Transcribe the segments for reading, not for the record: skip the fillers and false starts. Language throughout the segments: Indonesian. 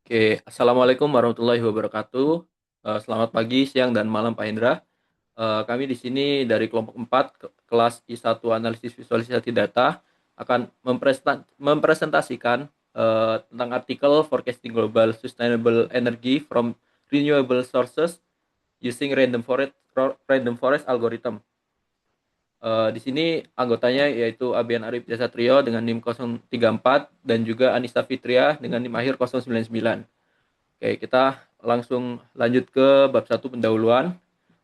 Oke, assalamualaikum warahmatullahi wabarakatuh. Selamat pagi, siang, dan malam, Pak Hendra. Kami di sini dari kelompok 4 kelas I1 Analisis Visualisasi Data akan mempresentasikan tentang artikel Forecasting Global Sustainable Energy from Renewable Sources Using Random Forest Algorithm. Di sini anggotanya yaitu Abian Arif Jasatrio dengan NIM 034 dan juga Anissa Fitria dengan NIM akhir 099. Oke, kita langsung lanjut ke bab 1 pendahuluan.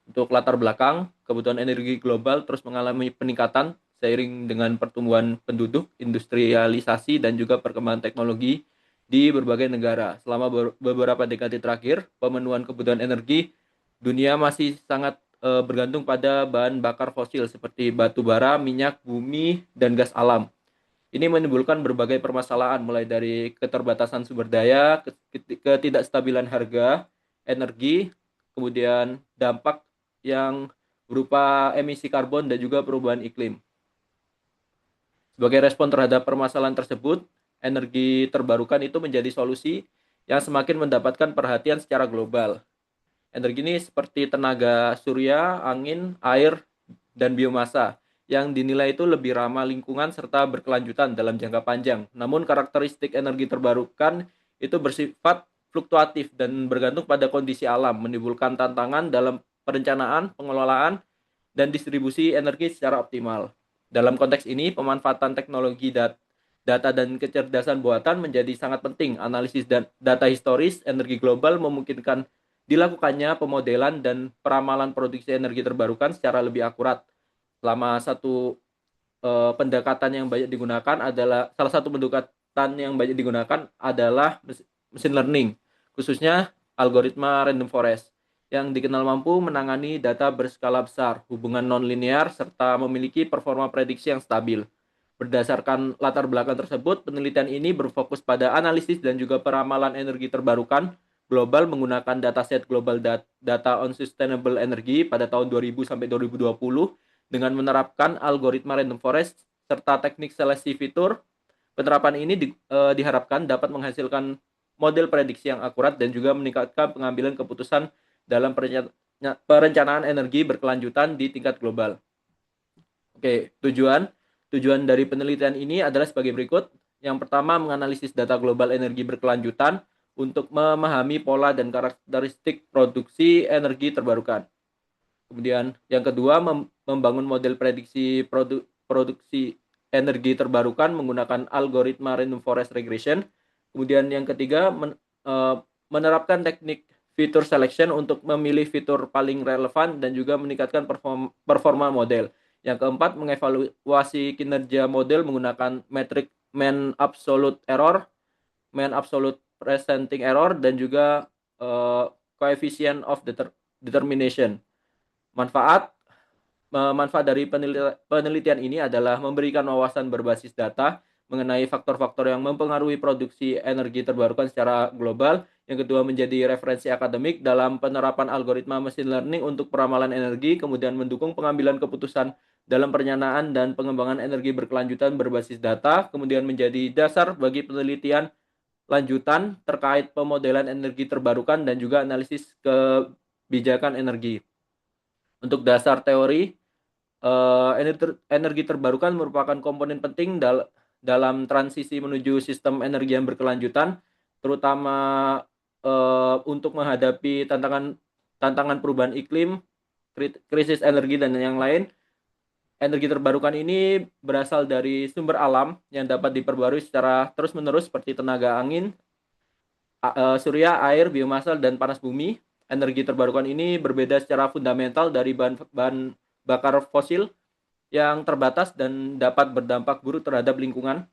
Untuk latar belakang, kebutuhan energi global terus mengalami peningkatan seiring dengan pertumbuhan penduduk, industrialisasi, dan juga perkembangan teknologi di berbagai negara. Selama beberapa dekade terakhir, pemenuhan kebutuhan energi dunia masih sangat bergantung pada bahan bakar fosil seperti batu bara, minyak, bumi, dan gas alam. Ini menimbulkan berbagai permasalahan mulai dari keterbatasan sumber daya, ketidakstabilan harga energi, kemudian dampak yang berupa emisi karbon dan juga perubahan iklim. Sebagai respon terhadap permasalahan tersebut, energi terbarukan itu menjadi solusi yang semakin mendapatkan perhatian secara global. Energi ini seperti tenaga surya, angin, air, dan biomasa yang dinilai itu lebih ramah lingkungan serta berkelanjutan dalam jangka panjang. Namun karakteristik energi terbarukan itu bersifat fluktuatif dan bergantung pada kondisi alam, menimbulkan tantangan dalam perencanaan, pengelolaan, dan distribusi energi secara optimal. Dalam konteks ini, pemanfaatan teknologi data dan kecerdasan buatan menjadi sangat penting. Analisis dan data historis energi global memungkinkan dilakukannya pemodelan dan peramalan produksi energi terbarukan secara lebih akurat. Selama satu pendekatan yang banyak digunakan adalah salah satu pendekatan yang banyak digunakan adalah machine learning, khususnya algoritma random forest yang dikenal mampu menangani data berskala besar, hubungan nonlinear, serta memiliki performa prediksi yang stabil. Berdasarkan latar belakang tersebut, penelitian ini berfokus pada analisis dan juga peramalan energi terbarukan global menggunakan dataset Global Data on Sustainable Energy pada tahun 2000 sampai 2020 dengan menerapkan algoritma random forest serta teknik seleksi fitur. Penerapan ini diharapkan dapat menghasilkan model prediksi yang akurat dan juga meningkatkan pengambilan keputusan dalam perencanaan energi berkelanjutan di tingkat global. Oke, tujuan dari penelitian ini adalah sebagai berikut. Yang pertama, menganalisis data global energi berkelanjutan untuk memahami pola dan karakteristik produksi energi terbarukan. Kemudian yang kedua, membangun model prediksi produksi energi terbarukan menggunakan algoritma random forest regression. Kemudian yang ketiga, menerapkan teknik fitur selection untuk memilih fitur paling relevan dan juga meningkatkan performa model. Yang keempat, mengevaluasi kinerja model menggunakan metrik mean absolute error, mean absolute presenting error, dan juga coefficient of determination. Manfaat Manfaat dari penelitian ini adalah memberikan wawasan berbasis data mengenai faktor-faktor yang mempengaruhi produksi energi terbarukan secara global. Yang kedua, menjadi referensi akademik dalam penerapan algoritma machine learning untuk peramalan energi, kemudian mendukung pengambilan keputusan dalam perencanaan dan pengembangan energi berkelanjutan berbasis data, kemudian menjadi dasar bagi penelitian lanjutan terkait pemodelan energi terbarukan dan juga analisis kebijakan energi. Untuk dasar teori, energi terbarukan merupakan komponen penting dalam transisi menuju sistem energi yang berkelanjutan, terutama untuk menghadapi tantangan perubahan iklim, krisis energi, dan yang lain. Energi terbarukan ini berasal dari sumber alam yang dapat diperbarui secara terus-menerus seperti tenaga angin, surya, air, biomasa, dan panas bumi. Energi terbarukan ini berbeda secara fundamental dari bahan bakar fosil yang terbatas dan dapat berdampak buruk terhadap lingkungan.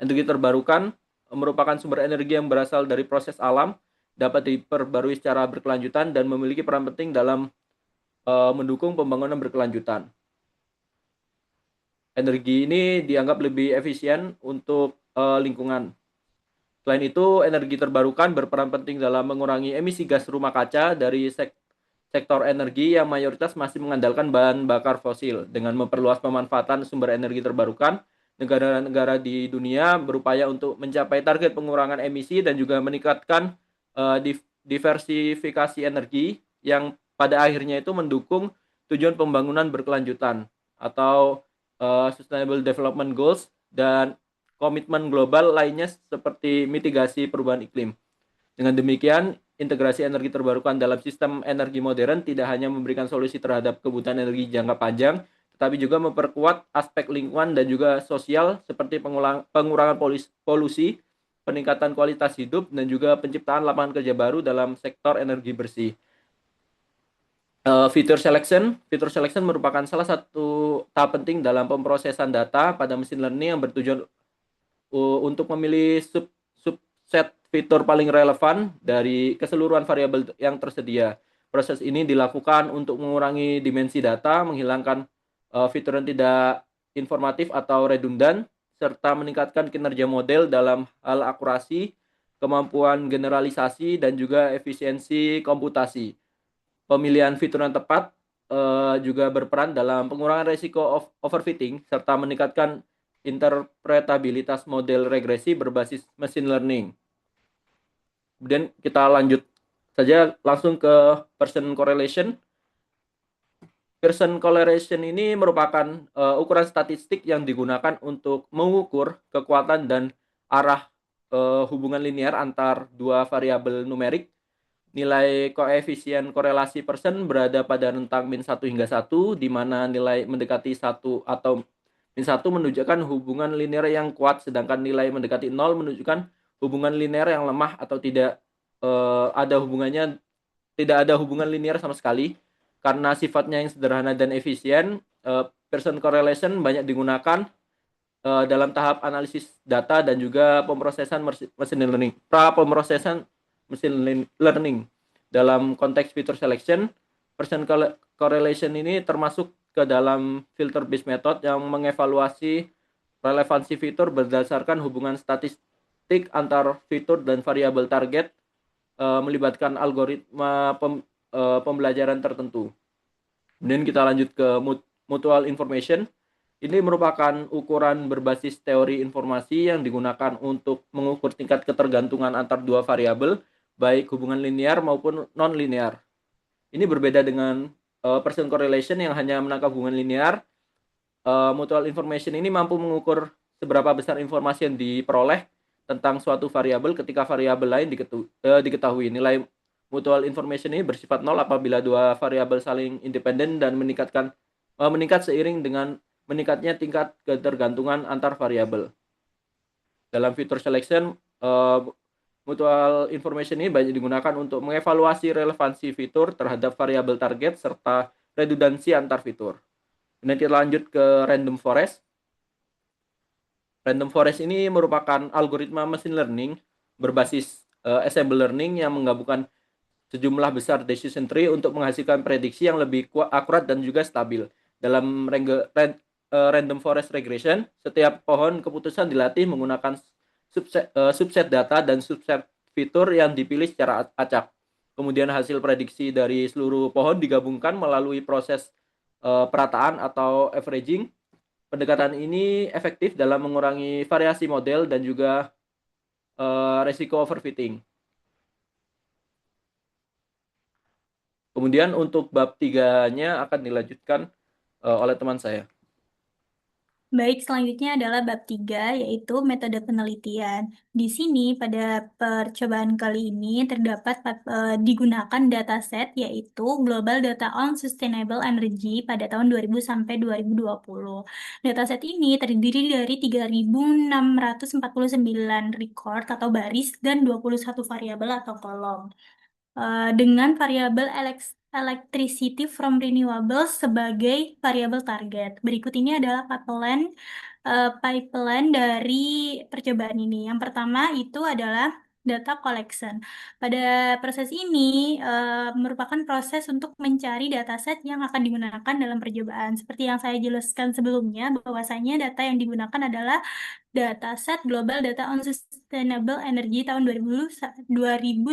Energi terbarukan merupakan sumber energi yang berasal dari proses alam, dapat diperbarui secara berkelanjutan dan memiliki peran penting dalam mendukung pembangunan berkelanjutan. Energi ini dianggap lebih efisien untuk lingkungan. Selain itu, energi terbarukan berperan penting dalam mengurangi emisi gas rumah kaca dari sektor energi yang mayoritas masih mengandalkan bahan bakar fosil. Dengan memperluas pemanfaatan sumber energi terbarukan, negara-negara di dunia berupaya untuk mencapai target pengurangan emisi dan juga meningkatkan diversifikasi energi yang pada akhirnya itu mendukung tujuan pembangunan berkelanjutan atau Sustainable Development Goals dan komitmen global lainnya seperti mitigasi perubahan iklim. Dengan demikian, integrasi energi terbarukan dalam sistem energi modern tidak hanya memberikan solusi terhadap kebutuhan energi jangka panjang, tetapi juga memperkuat aspek lingkungan dan juga sosial seperti pengurangan polusi, peningkatan kualitas hidup, dan juga penciptaan lapangan kerja baru dalam sektor energi bersih. Feature selection merupakan salah satu tahap penting dalam pemrosesan data pada mesin learning yang bertujuan untuk memilih subset fitur paling relevan dari keseluruhan variabel yang tersedia. Proses ini dilakukan untuk mengurangi dimensi data, menghilangkan fitur yang tidak informatif atau redundan, serta meningkatkan kinerja model dalam hal akurasi, kemampuan generalisasi, dan juga efisiensi komputasi. Pemilihan fitur yang tepat juga berperan dalam pengurangan risiko overfitting serta meningkatkan interpretabilitas model regresi berbasis machine learning. Kemudian kita lanjut saja langsung ke Pearson correlation. Pearson correlation ini merupakan ukuran statistik yang digunakan untuk mengukur kekuatan dan arah hubungan linear antar dua variabel numerik. Nilai koefisien korelasi Pearson berada pada rentang min 1 hingga 1, di mana nilai mendekati 1 atau min 1 menunjukkan hubungan linear yang kuat, sedangkan nilai mendekati 0 menunjukkan hubungan linear yang lemah atau tidak ada hubungan linear sama sekali. Karena sifatnya yang sederhana dan efisien, Pearson correlation banyak digunakan dalam tahap analisis data dan juga pemrosesan machine learning. Pemrosesan machine learning. Dalam konteks feature selection, Pearson correlation ini termasuk ke dalam filter based method yang mengevaluasi relevansi fitur berdasarkan hubungan statistik antar fitur dan variabel target melibatkan algoritma pembelajaran tertentu. Kemudian kita lanjut ke mutual information. Ini merupakan ukuran berbasis teori informasi yang digunakan untuk mengukur tingkat ketergantungan antar dua variabel, baik hubungan linear maupun non-linear. Ini berbeda dengan Pearson correlation yang hanya menangkap hubungan linear. Mutual information ini mampu mengukur seberapa besar informasi yang diperoleh tentang suatu variabel ketika variabel lain diketahui. Nilai mutual information ini bersifat nol apabila dua variabel saling independen dan meningkat seiring dengan meningkatnya tingkat ketergantungan antar variabel. Dalam feature selection, mutual information ini banyak digunakan untuk mengevaluasi relevansi fitur terhadap variabel target serta redundansi antar fitur. Kemudian kita lanjut ke random forest. Random forest ini merupakan algoritma machine learning berbasis ensemble learning yang menggabungkan sejumlah besar decision tree untuk menghasilkan prediksi yang lebih akurat dan juga stabil. Dalam random forest regression, setiap pohon keputusan dilatih menggunakan subset data dan subset fitur yang dipilih secara acak. Kemudian hasil prediksi dari seluruh pohon digabungkan melalui proses perataan atau averaging. Pendekatan ini efektif dalam mengurangi variasi model dan juga resiko overfitting. Kemudian untuk bab 3-nya akan dilanjutkan oleh teman saya. Baik, selanjutnya adalah bab 3, yaitu metode penelitian. Di sini, pada percobaan kali ini, terdapat digunakan dataset, yaitu Global Data on Sustainable Energy pada tahun 2000 sampai 2020. Dataset ini terdiri dari 3.649 record atau baris dan 21 variabel atau kolom. Dengan variabel electricity from renewables sebagai variabel target. Berikut ini adalah pipeline dari percobaan ini. Yang pertama itu adalah data collection. Pada proses ini merupakan proses untuk mencari dataset yang akan digunakan dalam percobaan. Seperti yang saya jelaskan sebelumnya, bahwasanya data yang digunakan adalah dataset Global Data on Sustainable Energy tahun 2000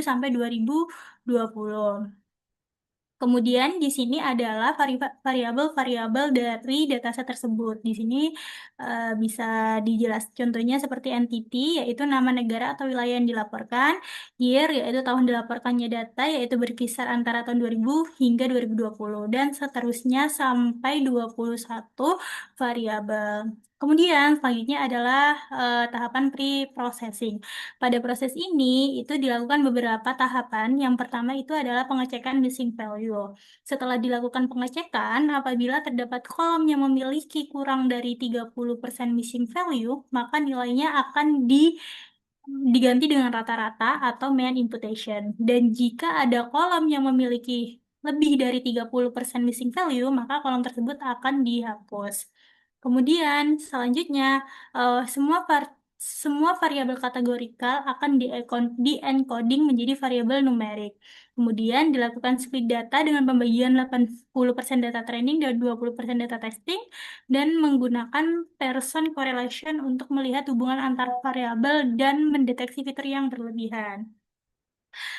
sampai 2020. Kemudian di sini adalah variabel-variabel dari dataset tersebut. Di sini bisa dijelas contohnya seperti entity, yaitu nama negara atau wilayah yang dilaporkan, year, yaitu tahun dilaporkannya data, yaitu berkisar antara tahun 2000 hingga 2020, dan seterusnya sampai 21 variabel. Kemudian selanjutnya adalah tahapan pre-processing. Pada proses ini itu dilakukan beberapa tahapan. Yang pertama itu adalah pengecekan missing value. Setelah dilakukan pengecekan, apabila terdapat kolom yang memiliki kurang dari 30% missing value, maka nilainya akan diganti dengan rata-rata atau mean imputation. Dan jika ada kolom yang memiliki lebih dari 30% missing value, maka kolom tersebut akan dihapus. Kemudian, selanjutnya, semua variabel kategorikal akan di-encoding menjadi variabel numerik. Kemudian dilakukan split data dengan pembagian 80% data training dan 20% data testing, dan menggunakan Pearson correlation untuk melihat hubungan antar variabel dan mendeteksi fitur yang berlebihan.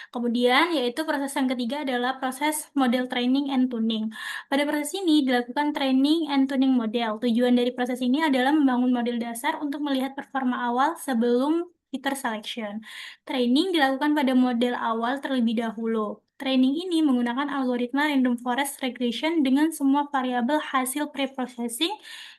Kemudian, yaitu proses yang ketiga adalah proses model training and tuning. Pada proses ini dilakukan training and tuning model. Tujuan dari proses ini adalah membangun model dasar untuk melihat performa awal sebelum feature selection. Training dilakukan pada model awal terlebih dahulu. Training ini menggunakan algoritma random forest regression dengan semua variabel hasil pre-processing,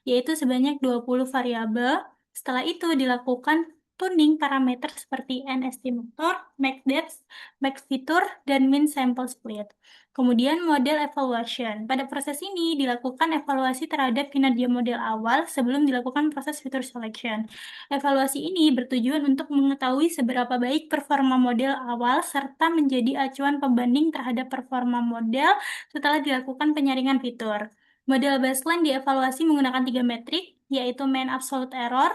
yaitu sebanyak 20 variabel. Setelah itu dilakukan tuning parameter seperti n estimator, max depth, max fitur, dan min sample split. Kemudian model evaluation. Pada proses ini dilakukan evaluasi terhadap kinerja model awal sebelum dilakukan proses feature selection. Evaluasi ini bertujuan untuk mengetahui seberapa baik performa model awal serta menjadi acuan pembanding terhadap performa model setelah dilakukan penyaringan fitur. Model baseline dievaluasi menggunakan 3 metrik, yaitu mean absolute error,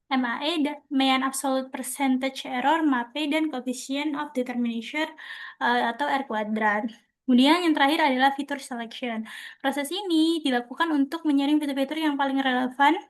MAE, mean absolute percentage error, MAP, dan coefficient of determination atau R kuadrat. Kemudian yang terakhir adalah feature selection. Proses ini dilakukan untuk menyaring fitur-fitur yang paling relevan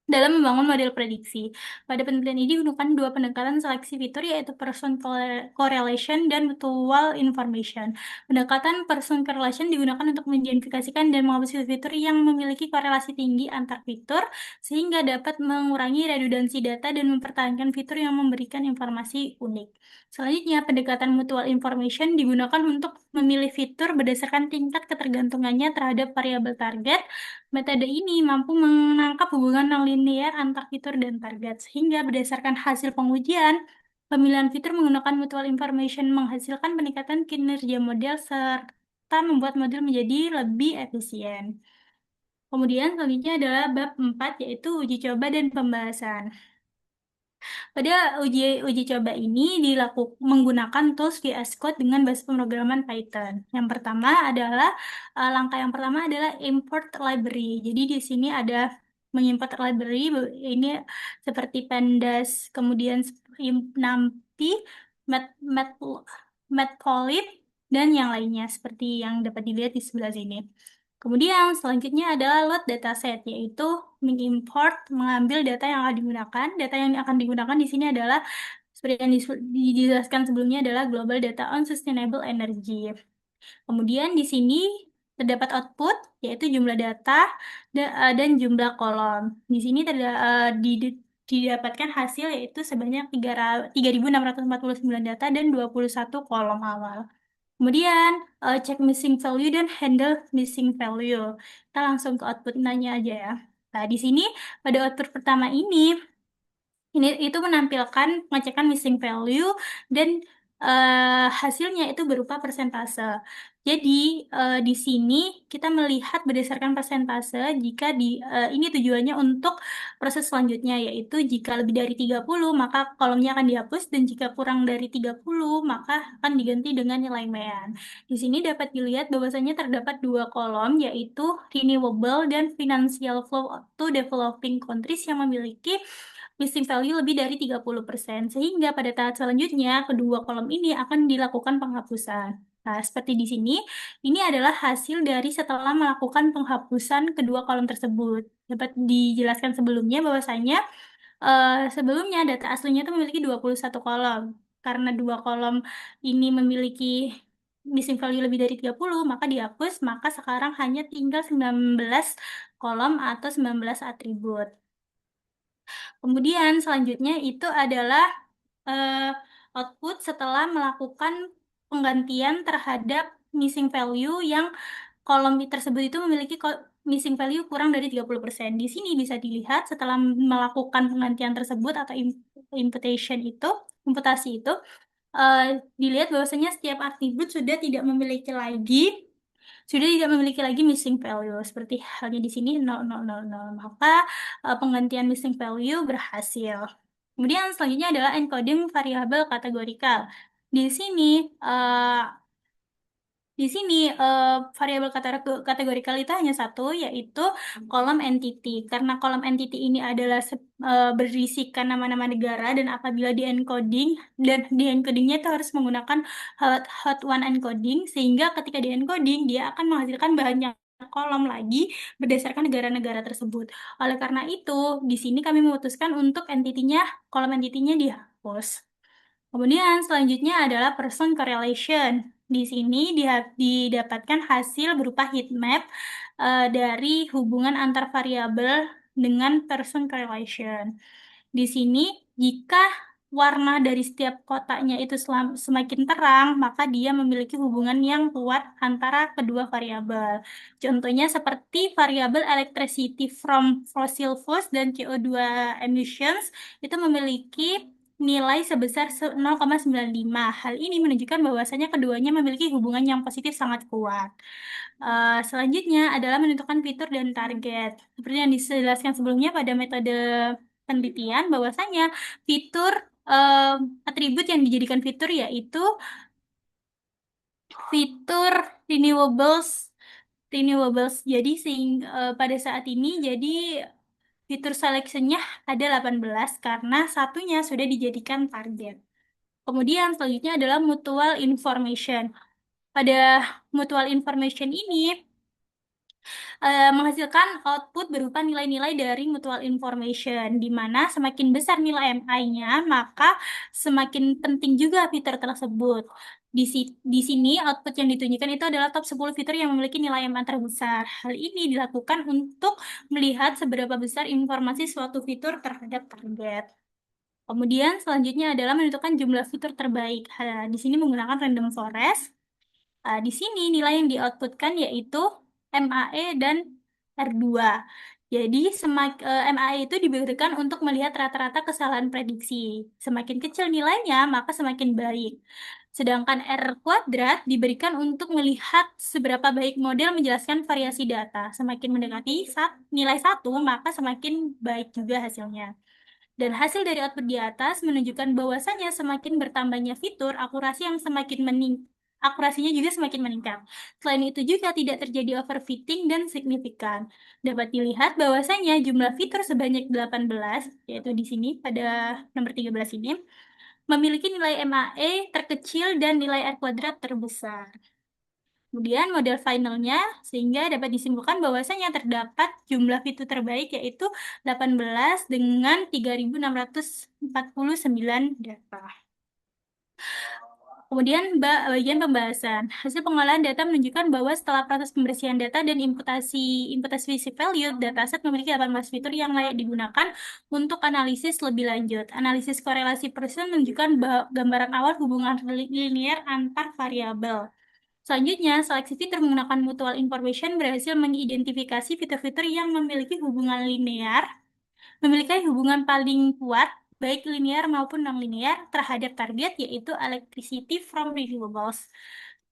dalam membangun model prediksi. Pada penelitian ini digunakan dua pendekatan seleksi fitur, yaitu person correlation dan mutual information. Pendekatan person correlation digunakan untuk mengidentifikasikan dan menghapus fitur-fitur yang memiliki korelasi tinggi antar fitur, sehingga dapat mengurangi redundansi data dan mempertahankan fitur yang memberikan informasi unik. Selanjutnya, pendekatan mutual information digunakan untuk memilih fitur berdasarkan tingkat ketergantungannya terhadap variabel target. Metode ini mampu menangkap hubungan non-linear antar fitur dan target, sehingga berdasarkan hasil pengujian, pemilihan fitur menggunakan mutual information menghasilkan peningkatan kinerja model serta membuat model menjadi lebih efisien. Kemudian selanjutnya adalah bab 4, yaitu uji coba dan pembahasan. Pada uji coba ini menggunakan tools VS Code dengan bahasa pemrograman Python. Yang pertama adalah langkah yang pertama adalah import library. Jadi di sini ada mengimport library ini seperti pandas, kemudian NumPy, Matplotlib, dan yang lainnya seperti yang dapat dilihat di sebelah sini. Kemudian selanjutnya adalah load dataset, yaitu mengimport, mengambil data yang akan digunakan. Data yang akan digunakan di sini adalah seperti yang dijelaskan sebelumnya adalah Global Data on Sustainable Energy. Kemudian di sini terdapat output, yaitu jumlah data dan jumlah kolom. Di sini didapatkan hasil yaitu sebanyak 3.649 data dan 21 kolom awal. Kemudian, cek missing value dan handle missing value. Kita langsung ke output nanya aja ya. Nah, di sini pada output pertama ini itu menampilkan pengecekan missing value dan hasilnya itu berupa persentase. Jadi di sini kita melihat berdasarkan persentase jika ini tujuannya untuk proses selanjutnya, yaitu jika lebih dari 30 maka kolomnya akan dihapus, dan jika kurang dari 30 maka akan diganti dengan nilai mean. Di sini dapat dilihat bahwasanya terdapat dua kolom, yaitu renewable dan financial flow to developing countries yang memiliki missing value lebih dari 30%, sehingga pada tahap selanjutnya kedua kolom ini akan dilakukan penghapusan. Nah, seperti di sini, ini adalah hasil dari setelah melakukan penghapusan kedua kolom tersebut. Dapat dijelaskan sebelumnya bahwasanya sebelumnya data aslinya itu memiliki 21 kolom. Karena dua kolom ini memiliki missing value lebih dari 30, maka dihapus, maka sekarang hanya tinggal 19 kolom atau 19 atribut. Kemudian selanjutnya itu adalah eh, output setelah melakukan penggantian terhadap missing value yang kolom tersebut itu memiliki missing value kurang dari 30%. Di sini bisa dilihat setelah melakukan penggantian tersebut atau imputation itu, imputasi itu, eh, dilihat bahwasanya setiap atribut sudah tidak memiliki lagi missing value. Seperti halnya di sini 0000. Maka penggantian missing value berhasil. Kemudian selanjutnya adalah encoding variabel kategorikal. Di sini eh, di sini variabel kategorikal itu hanya satu, yaitu kolom entity. Karena kolom entity ini adalah berisikan nama-nama negara, dan apabila di-encoding, dan di-encodingnya itu harus menggunakan hot one encoding, sehingga ketika di-encoding, dia akan menghasilkan banyak kolom lagi berdasarkan negara-negara tersebut. Oleh karena itu, di sini kami memutuskan untuk kolom entity-nya dihapus. Kemudian selanjutnya adalah person correlation. Di sini didapatkan hasil berupa heat map dari hubungan antar variabel dengan person correlation. Di sini, jika warna dari setiap kotaknya itu semakin terang, maka dia memiliki hubungan yang kuat antara kedua variabel. Contohnya seperti variabel electricity from fossil fuels dan CO2 emissions itu memiliki nilai sebesar 0,95. Hal ini menunjukkan bahwasanya keduanya memiliki hubungan yang positif sangat kuat. Selanjutnya adalah menentukan fitur dan target. Seperti yang dijelaskan sebelumnya pada metode penelitian, bahwasanya fitur eh, atribut yang dijadikan fitur yaitu fitur renewables renewables. Jadi pada saat ini jadi fitur selectionnya ada 18 karena satunya sudah dijadikan target. Kemudian selanjutnya adalah mutual information. Pada mutual information ini menghasilkan output berupa nilai-nilai dari mutual information, di mana semakin besar nilai MI-nya, maka semakin penting juga fitur tersebut. Di sini output yang ditunjukkan itu adalah top 10 fitur yang memiliki nilai MI terbesar. Hal ini dilakukan untuk melihat seberapa besar informasi suatu fitur terhadap target. Kemudian selanjutnya adalah menentukan jumlah fitur terbaik. Di sini menggunakan random forest. Di sini nilai yang di-outputkan yaitu MAE dan R2. Jadi MAE itu diberikan untuk melihat rata-rata kesalahan prediksi. Semakin kecil nilainya, maka semakin baik. Sedangkan R kuadrat diberikan untuk melihat seberapa baik model menjelaskan variasi data. Semakin mendekati nilai 1, maka semakin baik juga hasilnya. Dan hasil dari output di atas menunjukkan bahwasanya semakin bertambahnya fitur, akurasinya juga semakin meningkat. Selain itu juga tidak terjadi overfitting dan signifikan. Dapat dilihat bahwasanya jumlah fitur sebanyak 18, yaitu di sini pada nomor 13 ini, memiliki nilai MAE terkecil dan nilai R kuadrat terbesar. Kemudian model finalnya, sehingga dapat disimpulkan bahwasanya terdapat jumlah fitur terbaik yaitu 18 dengan 3.649 data. Kemudian bagian pembahasan. Hasil pengolahan data menunjukkan bahwa setelah proses pembersihan data dan imputasi basic value, dataset memiliki 18 fitur yang layak digunakan untuk analisis lebih lanjut. Analisis korelasi Pearson menunjukkan gambaran awal hubungan linear antar variabel. Selanjutnya, seleksi fitur menggunakan mutual information berhasil mengidentifikasi fitur-fitur yang memiliki hubungan paling kuat, baik linear maupun non-linear, terhadap target, yaitu electricity from renewables.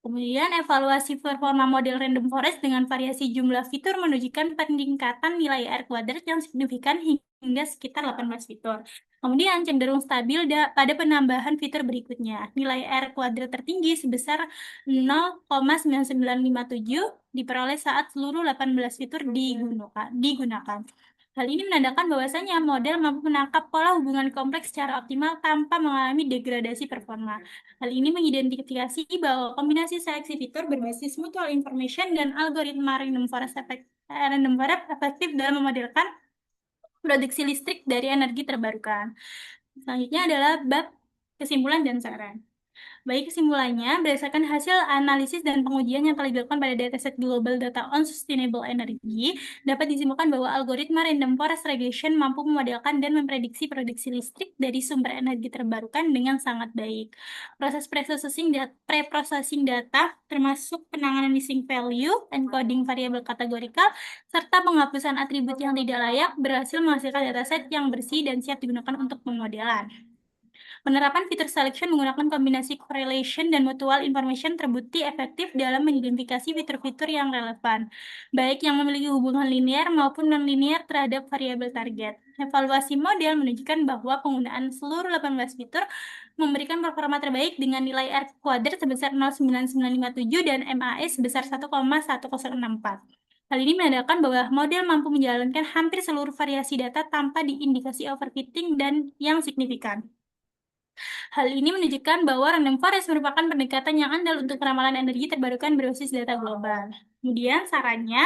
Kemudian, evaluasi performa model random forest dengan variasi jumlah fitur menunjukkan peningkatan nilai R kuadrat yang signifikan hingga sekitar 18 fitur. Kemudian, cenderung stabil pada penambahan fitur berikutnya. Nilai R kuadrat tertinggi sebesar 0,9957 diperoleh saat seluruh 18 fitur digunakan. Hal ini menandakan bahwasanya model mampu menangkap pola hubungan kompleks secara optimal tanpa mengalami degradasi performa. Hal ini mengidentifikasi bahwa kombinasi seleksi fitur berbasis mutual information dan algoritma random forest efektif dalam memodelkan produksi listrik dari energi terbarukan. Selanjutnya adalah bab kesimpulan dan saran. Baik, kesimpulannya, berdasarkan hasil analisis dan pengujian yang telah dilakukan pada dataset Global Data on Sustainable Energy, dapat disimpulkan bahwa algoritma Random Forest Regression mampu memodelkan dan memprediksi produksi listrik dari sumber energi terbarukan dengan sangat baik. Proses pre-processing data, termasuk penanganan missing value, encoding variabel kategorikal, serta penghapusan atribut yang tidak layak, berhasil menghasilkan dataset yang bersih dan siap digunakan untuk pemodelan. Penerapan fitur selection menggunakan kombinasi correlation dan mutual information terbukti efektif dalam mengidentifikasi fitur-fitur yang relevan, baik yang memiliki hubungan linear maupun non-linear terhadap variabel target. Evaluasi model menunjukkan bahwa penggunaan seluruh 18 fitur memberikan performa terbaik dengan nilai R kuadrat sebesar 0,9957 dan MAS sebesar 1,1064. Hal ini menandakan bahwa model mampu menjalankan hampir seluruh variasi data tanpa diindikasi overfitting dan yang signifikan. Hal ini menunjukkan bahwa random forest merupakan pendekatan yang andal untuk ramalan energi terbarukan berbasis data global. Kemudian, sarannya,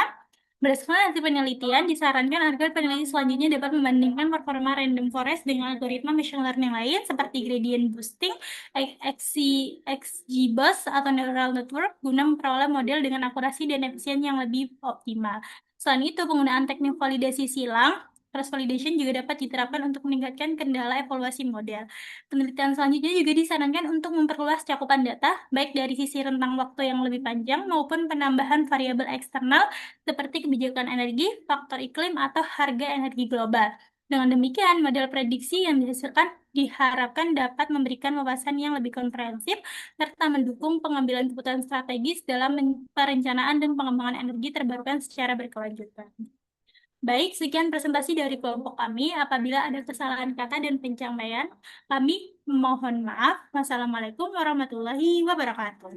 berdasarkan hasil penelitian, disarankan agar peneliti selanjutnya dapat membandingkan performa random forest dengan algoritma machine learning lain seperti gradient boosting, XGBoost, atau neural network guna memperoleh model dengan akurasi dan efisien yang lebih optimal. Selain itu, penggunaan teknik validasi silang, cross validation juga dapat diterapkan untuk meningkatkan kendala evaluasi model. Penelitian selanjutnya juga disarankan untuk memperluas cakupan data, baik dari sisi rentang waktu yang lebih panjang maupun penambahan variabel eksternal seperti kebijakan energi, faktor iklim, atau harga energi global. Dengan demikian, model prediksi yang dihasilkan diharapkan dapat memberikan wawasan yang lebih komprehensif serta mendukung pengambilan keputusan strategis dalam perencanaan dan pengembangan energi terbarukan secara berkelanjutan. Baik, sekian presentasi dari kelompok kami. Apabila ada kesalahan kata dan pencapaian, kami mohon maaf. Wassalamualaikum warahmatullahi wabarakatuh.